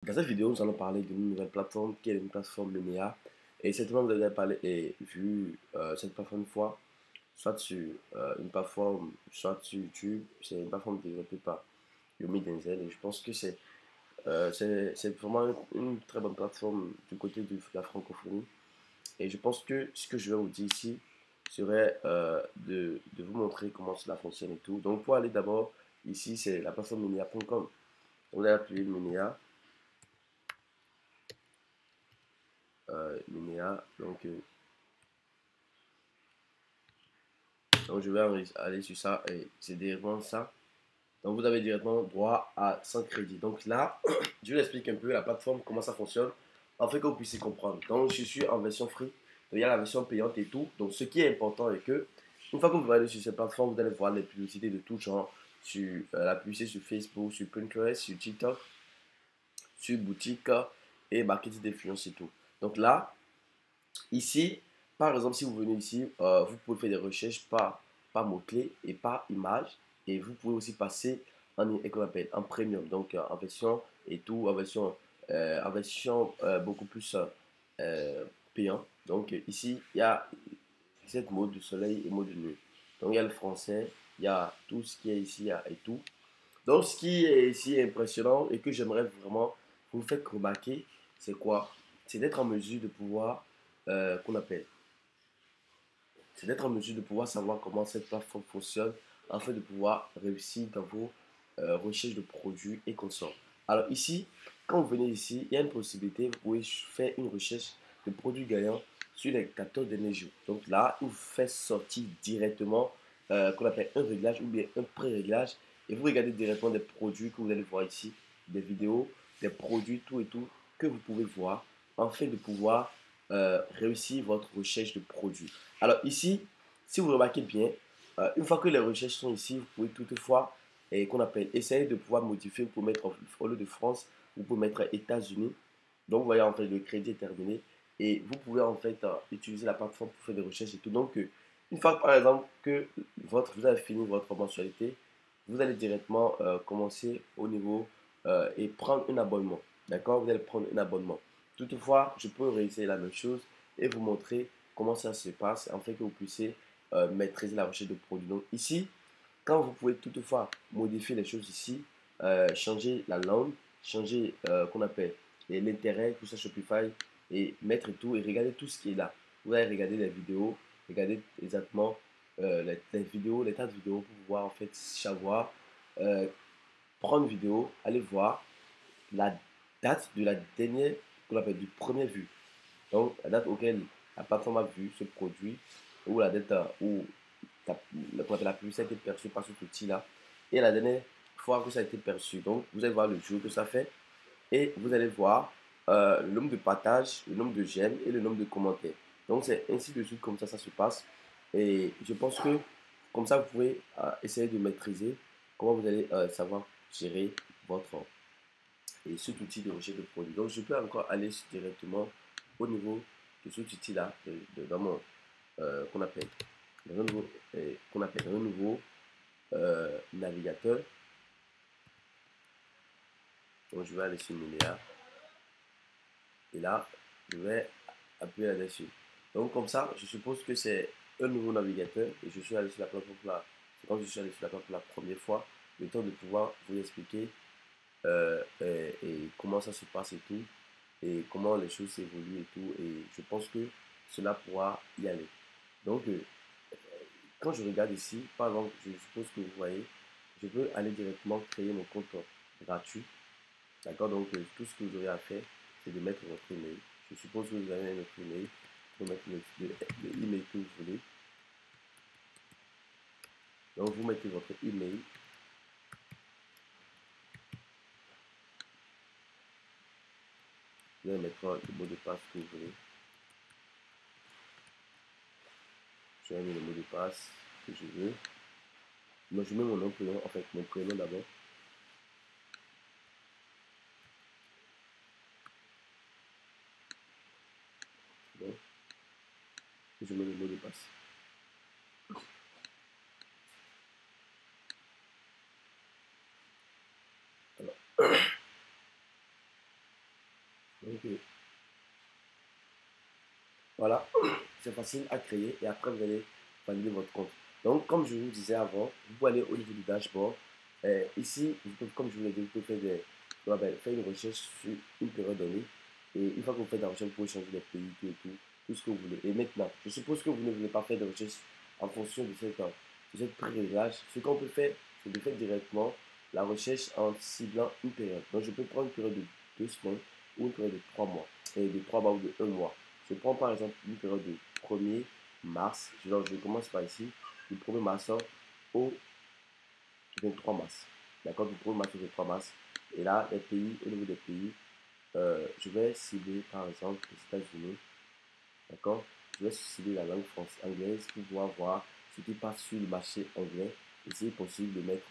Dans cette vidéo, nous allons parler d'une nouvelle plateforme qui est une plateforme Lumière. Et certainement, vous avez parlé et vu cette plateforme une fois, soit sur une plateforme, soit sur YouTube. C'est une plateforme développée par Yomi Denzel. Et je pense que c'est vraiment une très bonne plateforme du côté de la francophonie. Et je pense que ce que je vais vous dire ici serait de vous montrer comment cela fonctionne et tout. Donc, pour aller d'abord, ici, c'est la plateforme Lumière.com. Vous allez appuyer Lumière. Linéa. Donc je vais aller sur ça et c'est directement ça. Donc vous avez directement droit à 100 crédits. Donc là, je vous explique un peu la plateforme, comment ça fonctionne, afin que vous puissiez comprendre. Donc je suis en version free, donc il y a la version payante et tout. Donc ce qui est important est que, une fois que vous allez sur cette plateforme, vous allez voir les publicités de tout genre, sur la publicité sur Facebook, sur Pinterest, sur TikTok, sur boutique et marketing d'influence et tout. Donc là, ici, par exemple, si vous venez ici, vous pouvez faire des recherches par mots-clés et par image. Et vous pouvez aussi passer qu'on appelle en premium, donc en version et tout, en version beaucoup plus payant. Donc ici, il y a 7 mots de soleil et mots de nuit. Donc il y a le français, il y a tout ce qui est ici et tout. Donc ce qui est ici impressionnant et que j'aimerais vraiment vous faire remarquer, c'est quoi? C'est d'être en mesure de pouvoir, qu'on appelle c'est d'être en mesure de pouvoir savoir comment cette plateforme fonctionne afin de pouvoir réussir dans vos recherches de produits et consorts. Alors ici, quand vous venez ici, il y a une possibilité, vous pouvez faire une recherche de produits gagnants sur les 14 derniers jours. Donc là, il vous fait sortir directement qu'on appelle un réglage ou bien un pré-réglage et vous regardez directement des produits que vous allez voir ici, des vidéos, des produits, tout et tout que vous pouvez voir afin de pouvoir réussir votre recherche de produits. Alors ici, si vous remarquez bien, une fois que les recherches sont ici, vous pouvez toutefois, qu'on appelle, essayer de pouvoir modifier, vous pouvez mettre au lieu de France, vous pouvez mettre États-Unis. Donc vous voyez en fait le crédit est terminé et vous pouvez en fait utiliser la plateforme pour faire des recherches et tout. Donc une fois par exemple que vous avez fini votre mensualité, vous allez directement commencer au niveau et prendre un abonnement. D'accord? Vous allez prendre un abonnement. Toutefois, je peux réessayer la même chose et vous montrer comment ça se passe afin que vous puissiez maîtriser la recherche de produits. Donc ici, quand vous pouvez toutefois modifier les choses ici, changer la langue, changer qu'on appelle l'intérêt, tout ça Shopify, et mettre tout et regarder tout ce qui est là. Vous allez regarder les vidéos, regarder exactement les vidéos, les tas de vidéos pour pouvoir en fait savoir, euh, prendre une vidéo, aller voir la date de la dernière, qu'on appelle du premier vue. Donc, la date auquel la plateforme a vu ce produit, ou la date où la publicité a été perçue par cet outil-là, et la dernière fois que ça a été perçu. Donc, vous allez voir le jour que ça fait, et vous allez voir le nombre de partages, le nombre de j'aime et le nombre de commentaires. Donc, c'est ainsi de suite comme ça se passe. Et je pense que comme ça, vous pouvez essayer de maîtriser comment vous allez savoir gérer votre et cet outil de recherche de produits. Donc, je peux encore aller directement au niveau de cet outil-là, dans mon, qu'on appelle, dans un nouveau, qu'on appelle un nouveau navigateur. Donc, je vais aller sur Numéa. Et là, je vais appuyer là-dessus. Donc, comme ça, je suppose que c'est un nouveau navigateur et je suis allé sur la plateforme là. C'est quand je suis allé sur la plateforme la première fois, le temps de pouvoir vous expliquer et comment ça se passe et tout, et comment les choses évoluent et tout. Et je pense que cela pourra y aller. Donc, quand je regarde ici, par exemple, je suppose que vous voyez, je peux aller directement créer mon compte gratuit. D'accord? Donc, tout ce que vous aurez à faire, c'est de mettre votre email. Je suppose que vous avez notre email. Vous mettez le email que vous voulez. Donc, vous mettez votre email. Vous allez mettre le mot de passe que vous voulez. Je vais mettre le mot de passe que je veux. Moi, je mets mon nom, prénom, en fait, mon prénom d'abord. Bon, je mets le mot de passe. Alors, Donc, voilà, c'est facile à créer et après vous allez valider votre compte. Donc, comme je vous disais avant, vous pouvez aller au niveau du dashboard. Ici, comme je vous l'ai dit, vous pouvez faire une recherche sur une période donnée. Et une fois que vous faites la recherche, vous pouvez changer les pays, tout et tout ce que vous voulez. Et maintenant, je suppose que vous ne voulez pas faire de recherche en fonction de cette pré-réglage. Ce qu'on peut faire, c'est de faire directement la recherche en ciblant une période. Donc, je peux prendre une période de 2 semaines ou une période de 3 mois, et de 3 mois ou de 1 mois. Je prends par exemple une période du 1er mars. Je commence par ici, du 1er mars au 23 mars. D'accord, du 1er mars au 23 mars. Et là, les pays, au niveau des pays, je vais cibler par exemple les États-Unis. D'accord, je vais cibler la langue anglaise pour pouvoir voir ce qui passe sur le marché anglais. Et si possible de mettre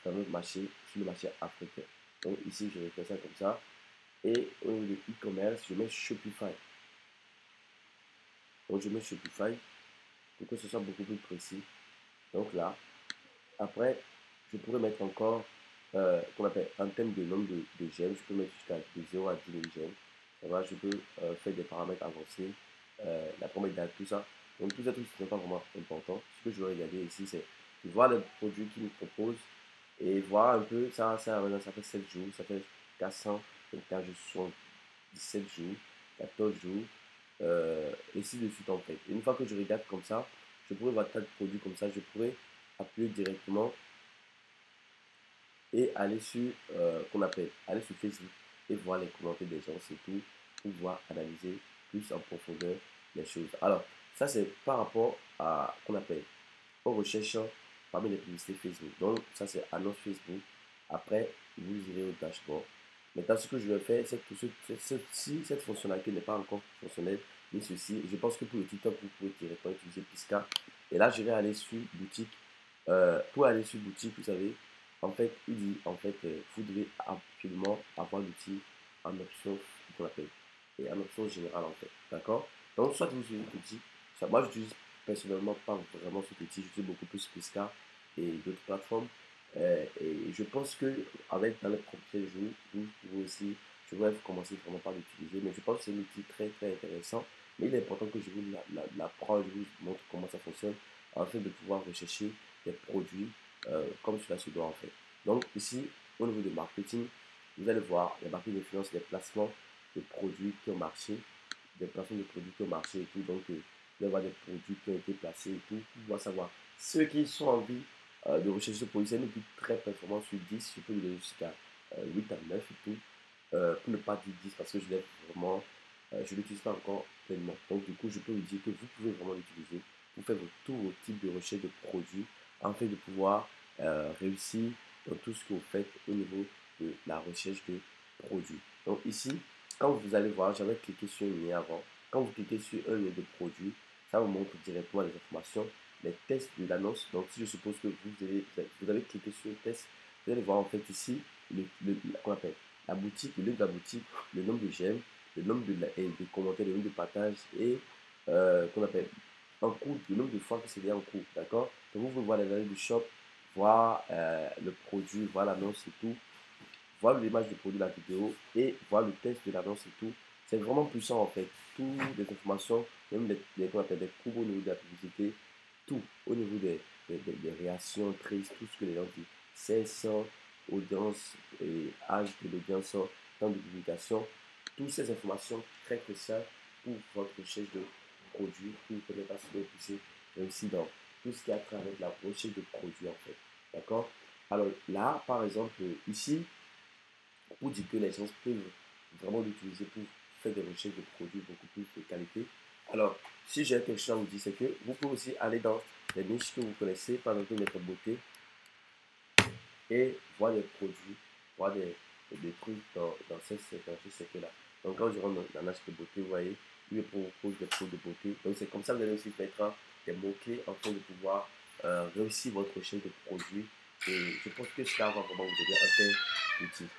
sur un autre marché, sur le marché africain. Donc ici, je vais faire ça comme ça. Et au niveau de e-commerce, je mets Shopify. Donc je mets Shopify pour que ce soit beaucoup plus précis. Donc là, après, je pourrais mettre encore, qu'on appelle en termes de nombre de gemmes, je peux mettre jusqu'à de 0 à 10 000 gemmes. Ça va, je peux faire des paramètres avancés, la première date, tout ça. Donc tout ça, tout ce n'est pas vraiment important. Ce que je vais regarder ici, c'est de voir les produits qu'ils nous proposent et voir un peu, maintenant, ça fait 7 jours, ça fait 424 jours, 17 jours, 14 jours, et ainsi de suite en fait. Et une fois que je regarde comme ça, je pourrais voir tas de produits comme ça, je pourrais appeler directement et aller sur, qu'on appelle, aller sur Facebook et voir les commentaires des gens, c'est tout, pour pouvoir analyser plus en profondeur les choses. Alors, ça c'est par rapport à, qu'on appelle, aux recherches parmi les publicités Facebook. Donc, ça c'est annonce Facebook. Après, vous irez au dashboard. Maintenant, ce que je vais faire, c'est que si cette fonctionnalité n'est pas encore fonctionnelle, ni ceci, je pense que pour le TikTok, vous pouvez directement utiliser Pisca. Et là, je vais aller sur boutique. Pour aller sur boutique, vous savez, en fait, il dit, en fait, vous devez absolument avoir l'outil en option, qu'on appelle, et en option générale, en fait. D'accord? Donc, soit vous utilisez l'outil, soit moi, j'utilise personnellement pas vraiment cet outil, j'utilise beaucoup plus Pisca et d'autres plateformes. Et je pense que avec dans les prochains jours, vous aussi, je vais commencer vraiment par l'utiliser. Mais je pense que c'est un outil très très intéressant. Mais il est important que je vous l'apprenne, je vous montre comment ça fonctionne afin de pouvoir rechercher des produits comme cela se doit en fait. Donc ici, au niveau du marketing, vous allez voir les marketing d'influence, les placements de produits qui ont marché, des placements de produits qui ont marché et tout. Donc vous allez voir des produits qui ont été placés et tout. Vous pouvez savoir ceux qui sont en vie de rechercher ce produit. C'est un outil très performant sur 10. Je peux vous donner jusqu'à 8 à 9 et tout. Pour ne pas dire 10 parce que je l'ai vraiment, je ne l'utilise pas encore pleinement. Donc du coup, je peux vous dire que vous pouvez vraiment l'utiliser pour faire tous vos types de recherche de produits afin de pouvoir réussir dans tout ce que vous faites au niveau de la recherche de produits. Donc ici, quand vous allez voir, j'avais cliqué sur un lien avant. Quand vous cliquez sur un lien de produit, ça vous montre directement les informations, les tests de l'annonce. Donc si je suppose que vous avez cliqué sur le test, vous allez voir en fait ici qu'on appelle la boutique, le lieu de la boutique, le nombre de j'aime, le nombre de commentaires, le nombre de partages et qu'on appelle en cours, le nombre de fois que c'est bien en cours, d'accord? Donc vous pouvez voir les données du shop, voir le produit, voir l'annonce et tout, voir l'image du produit, la vidéo et voir le test de l'annonce et tout. C'est vraiment puissant en fait. Toutes les informations, même les courbes au niveau de la publicité, tout au niveau des réactions tristes, tout ce que les gens disent. 1600, audience et âge de l'audience, temps de publication, toutes ces informations très précieuses pour votre recherche de produits, pour vous permettre à ce que vous puissiez réussir dans tout ce qui a trait avec la recherche de produits en fait. D'accord? Alors là, par exemple, ici, pour dire que les gens peuvent vraiment l'utiliser pour faire des recherches de produits beaucoup plus de qualité. Alors, si j'ai quelque chose à vous dire, c'est que vous pouvez aussi aller dans les niches que vous connaissez, par exemple Maître Beauté, et voir des produits, voir des trucs dans ce secteur-là. Donc, quand je rentre dans la niche de beauté, vous voyez, il me propose des produits de beauté. Donc, c'est comme ça que vous allez aussi mettre des mots-clés afin de pouvoir réussir votre recherche de produits. Et je pense que cela va vraiment vous aider en termes d'outils.